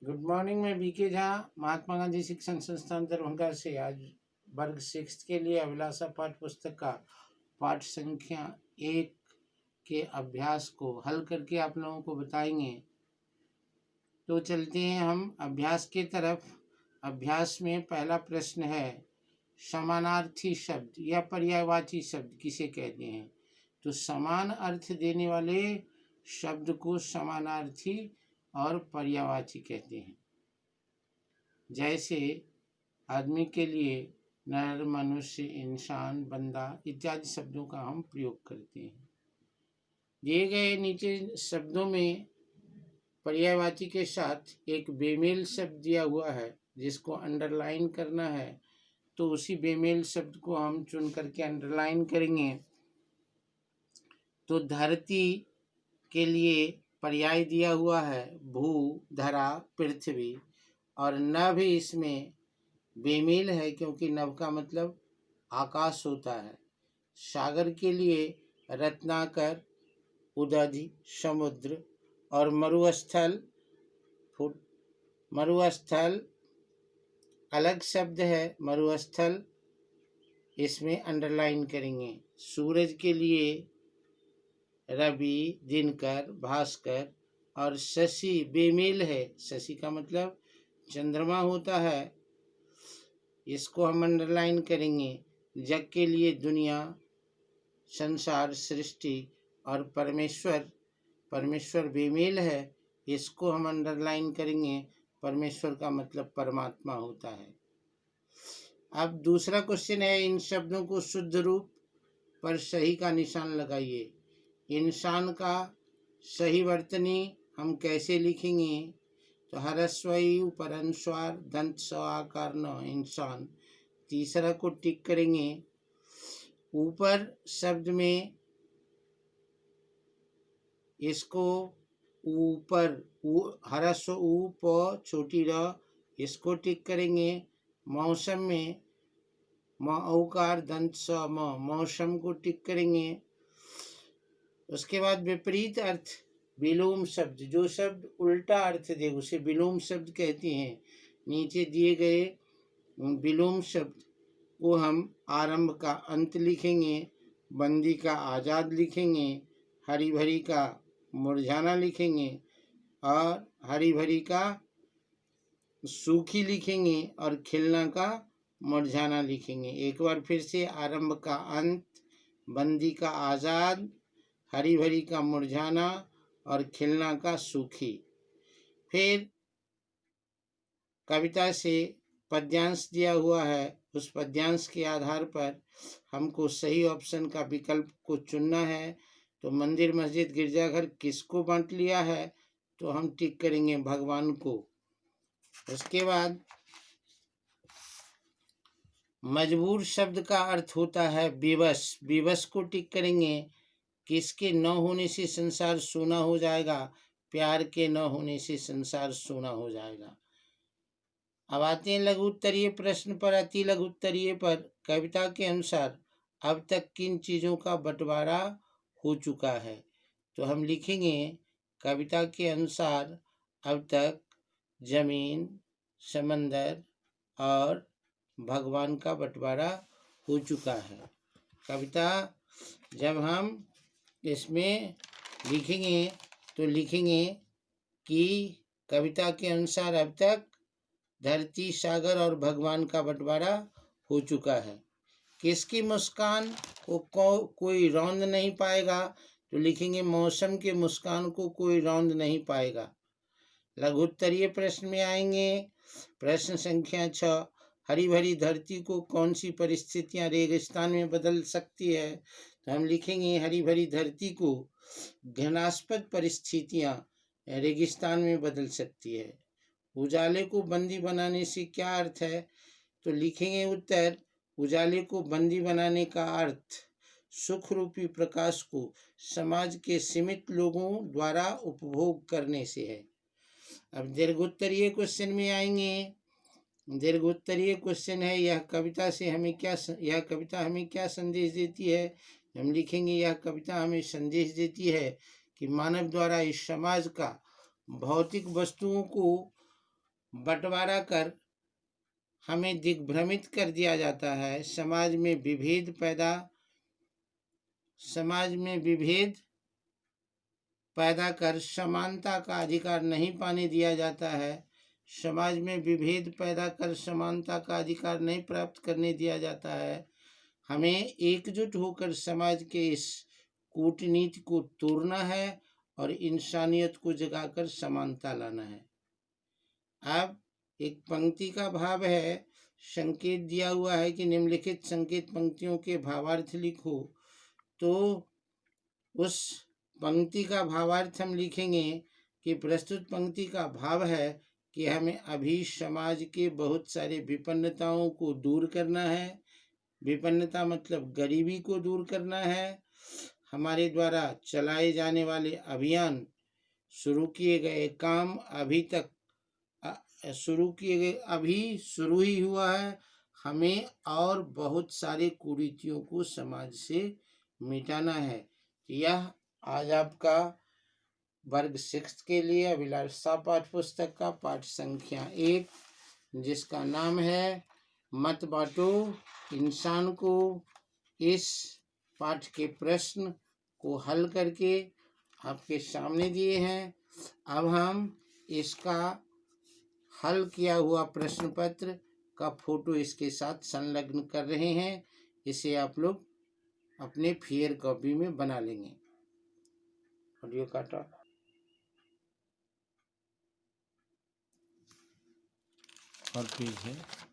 Good morning. मैं BK Jha, Mahatma Gandhi शिक्षण संस्थान दरभंगा से आज वर्ग 6 के लिए अभिलाषा पाठ्य पुस्तक का पाठ संख्या 1 के अभ्यास को हल करके आप लोगों को बताएंगे। तो चलते हैं हम अभ्यास की तरफ। अभ्यास में पहला प्रश्न है, समानार्थी शब्द या पर्यायवाची शब्द किसे कहते हैं? तो समान अर्थ देने वाले शब्द को समानार्थी और पर्यायवाची कहते हैं। जैसे आदमी के लिए नर, मनुष्य, इंसान, बंदा इत्यादि शब्दों का हम प्रयोग करते हैं। दिए गए नीचे शब्दों में पर्यायवाची के साथ एक बेमेल शब्द दिया हुआ है जिसको अंडरलाइन करना है, तो उसी बेमेल शब्द को हम चुन करके अंडरलाइन करेंगे। तो धरती के लिए पर्याय दिया हुआ है भू, धरा, पृथ्वी, और नभ इसमें बेमेल है क्योंकि नभ का मतलब आकाश होता है। सागर के लिए रत्नाकर, उदधि, समुद्र, और मरुस्थल अलग शब्द है, मरुस्थल इसमें अंडरलाइन करेंगे। सूरज के लिए रवि, दिनकर, भास्कर, और शशि बेमेल है, शशि का मतलब चंद्रमा होता है, इसको हम अंडरलाइन करेंगे। जग के लिए दुनिया, संसार, सृष्टि, और परमेश्वर बेमेल है, इसको हम अंडरलाइन करेंगे। परमेश्वर का मतलब परमात्मा होता है। अब दूसरा क्वेश्चन है, इन शब्दों को शुद्ध रूप पर सही का निशान लगाइए। इंसान का सही वर्तनी हम कैसे लिखेंगे? तो हरस्वई ऊपर अनुस्वार, दंत सवाकार न, इंसान। तीसरा को टिक करेंगे। ऊपर शब्द में इसको ऊपर हरस्व ऊप छोटी र, इसको टिक करेंगे। मौसम में औकार दंत स म, मौसम को टिक करेंगे। उसके बाद विपरीत अर्थ विलोम शब्द, जो शब्द उल्टा अर्थ दे उसे विलोम शब्द कहते हैं। नीचे दिए गए विलोम शब्द को हम आरंभ का अंत लिखेंगे, बंदी का आजाद लिखेंगे, हरी भरी का मुरझाना लिखेंगे, और हरी भरी का सूखी लिखेंगे, और खिलना का मुरझाना लिखेंगे। एक बार फिर से, आरंभ का अंत, बंदी का आजाद, हरी भरी का मुरझाना, और खिलना का सूखी। फिर कविता से पद्यांश दिया हुआ है, उस पद्यांश के आधार पर हमको सही ऑप्शन का विकल्प को चुनना है। तो मंदिर, मस्जिद, गिरजाघर किसको बांट लिया है? तो हम टिक करेंगे भगवान को। उसके बाद मजबूर शब्द का अर्थ होता है विवश, विवश को टिक करेंगे। किसके न होने से संसार सोना हो जाएगा? प्यार के न होने से संसार सोना हो जाएगा। अब आते हैं लघु उत्तरीय प्रश्न पर। अति लघु उत्तरीय पर कविता के अनुसार अब तक किन चीजों का बंटवारा हो चुका है? तो हम लिखेंगे कविता के अनुसार अब तक जमीन, समंदर और भगवान का बंटवारा हो चुका है। कविता जब हम इसमें लिखेंगे तो लिखेंगे कि कविता के अनुसार अब तक धरती, सागर और भगवान का बंटवारा हो चुका है। किसकी मुस्कान को कोई रौंद नहीं पाएगा? तो लिखेंगे मौसम के मुस्कान को कोई रौंद नहीं पाएगा। लघु उत्तरीय प्रश्न में आएंगे। प्रश्न संख्या 6, हरी भरी धरती को कौन सी परिस्थितियां रेगिस्तान में बदल सकती है? तो हम लिखेंगे हरी भरी धरती को घृणास्पद परिस्थितियां रेगिस्तान में बदल सकती है। उजाले को बंदी बनाने से क्या अर्थ है? तो लिखेंगे उत्तर, उजाले को बंदी बनाने का अर्थ सुख रूपी प्रकाश को समाज के सीमित लोगों द्वारा उपभोग करने से है। अब दीर्घोत्तरीय क्वेश्चन में आएंगे। दीर्घोत्तरीय क्वेश्चन है, यह कविता हमें क्या संदेश देती है? हम लिखेंगे यह कविता हमें संदेश देती है कि मानव द्वारा इस समाज का भौतिक वस्तुओं को बंटवारा कर हमें दिग्भ्रमित कर दिया जाता है। समाज में विभेद पैदा कर समानता का अधिकार नहीं पाने दिया जाता है। समाज में विभेद पैदा कर समानता का अधिकार नहीं प्राप्त करने दिया जाता है। हमें एकजुट होकर समाज के इस कूटनीति को तोड़ना है और इंसानियत को जगाकर समानता लाना है। अब एक पंक्ति का भाव है, संकेत दिया हुआ है कि निम्नलिखित संकेत पंक्तियों के भावार्थ लिखो। तो उस पंक्ति का भावार्थ हम लिखेंगे कि प्रस्तुत पंक्ति का भाव है कि हमें अभी समाज के बहुत सारे विपन्नताओं को दूर करना है। विपन्नता मतलब गरीबी को दूर करना है। हमारे द्वारा चलाए जाने वाले अभियान, शुरू किए गए काम अभी शुरू ही हुआ है। हमें और बहुत सारे कुरीतियों को समाज से मिटाना है। यह आज आपका वर्ग 6 के लिए अभिलाषा पाठ पुस्तक का पाठ संख्या 1, जिसका नाम है मत बांटो इंसान को, इस पाठ के प्रश्न को हल करके आपके सामने दिए हैं। अब हम इसका हल किया हुआ प्रश्न पत्र का फोटो इसके साथ संलग्न कर रहे हैं। इसे आप लोग अपने फेयर कॉपी में बना लेंगे। ऑडियो काटा। और पेज है।